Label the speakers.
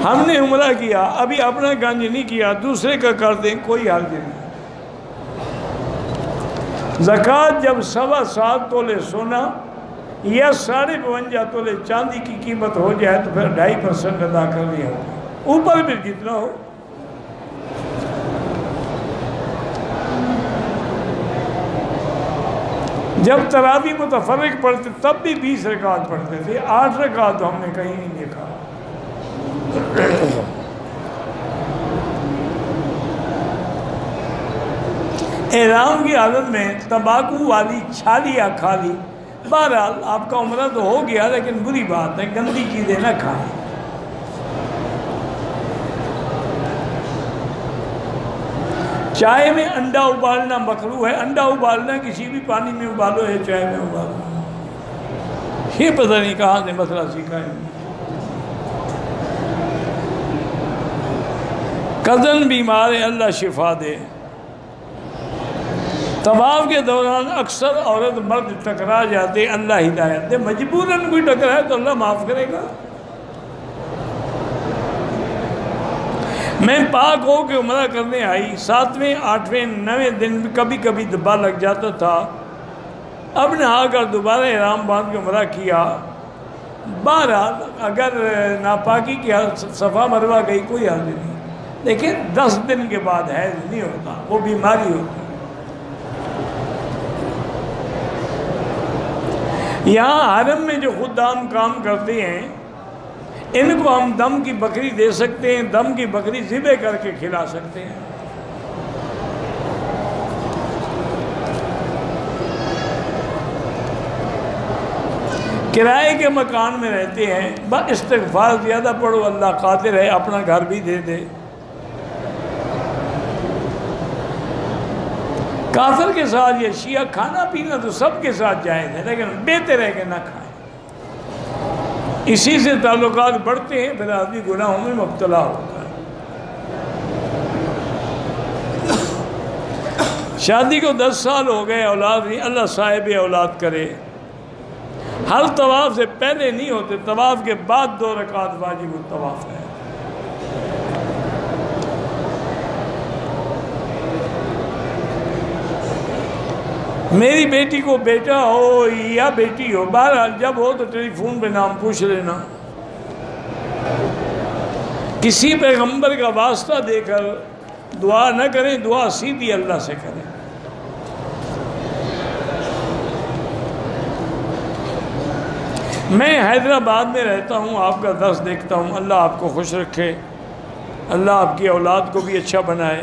Speaker 1: ہم نے عمرہ کیا، ابھی اپنا گنج نہیں کیا، دوسرے کا کر دیں، کوئی حرج نہیں۔ زکوٰۃ جب 7.25 تولے سونا یا 52.5 تولے چاندی کی قیمت ہو جائے تو پھر 2.5% ادا کر لیا ہوگا، اوپر بھی جتنا ہو۔ جب تراویح متفرق پڑھتے تب بھی 20 رکعت پڑھتے تھے، 8 رکعت تو ہم نے کہیں نہیں دیکھا۔ احرام کی حالت میں تمباکو والی چھالیاں کھا لی، بہرحال آپ کا عمرہ تو ہو گیا، لیکن بری بات ہے، گندی چیزیں نہ کھائیں۔ چائے میں انڈا ابالنا مکروہ ہے، انڈا ابالنا کسی بھی پانی میں ابالو ہے، چائے میں ابالو، یہ پتہ نہیں کہاں سے مسئلہ سیکھا ہے۔ کزن بیمار ہے، اللہ شفا دے۔ طواف کے دوران اکثر عورت مرد ٹکرا جاتے، اللہ ہدایت دے، مجبوراً کوئی ٹکرائے تو اللہ معاف کرے گا۔ میں پاک ہو کے عمرہ کرنے آئی، 7ویں 8ویں 9ویں دن کبھی کبھی دبا لگ جاتا تھا، اب نہا کر دوبارہ احرام باندھ کے عمرہ کیا۔ بہرحال اگر ناپاکی کیا صفا مروہ گئی کوئی حرج نہیں، لیکن 10 دن کے بعد حیض نہیں ہوتا، وہ بیماری ہوتی۔ یہاں حرم میں جو خدام کام کرتے ہیں ان کو ہم دم کی بکری دے سکتے ہیں، دم کی بکری ذبح کر کے کھلا سکتے ہیں۔ کرائے کے مکان میں رہتے ہیں، بس استغفار زیادہ پڑھو، اللہ قادر ہے اپنا گھر بھی دے دے۔ کافر کے ساتھ یہ شیعہ کھانا پینا تو سب کے ساتھ جائز ہے، لیکن بہتر ہے کہ نہ کھائیں، اسی سے تعلقات بڑھتے ہیں، پھر آدمی گناہوں میں مبتلا ہوتا ہے۔ شادی کو 10 سال ہو گئے، اولاد نہیں، اللہ صاحب اولاد کرے۔ ہر طواف سے پہلے نہیں ہوتے، طواف کے بعد 2 رکعت واجب الطواف ہے۔ میری بیٹی کو بیٹا ہو یا بیٹی ہو، بہرحال جب ہو تو ٹیلی فون پہ نام پوچھ لینا۔ کسی پیغمبر کا واسطہ دے کر دعا نہ کریں، دعا سیدھی اللہ سے کریں۔ میں حیدرآباد میں رہتا ہوں، آپ کا درس دیکھتا ہوں، اللہ آپ کو خوش رکھے، اللہ آپ کی اولاد کو بھی اچھا بنائے۔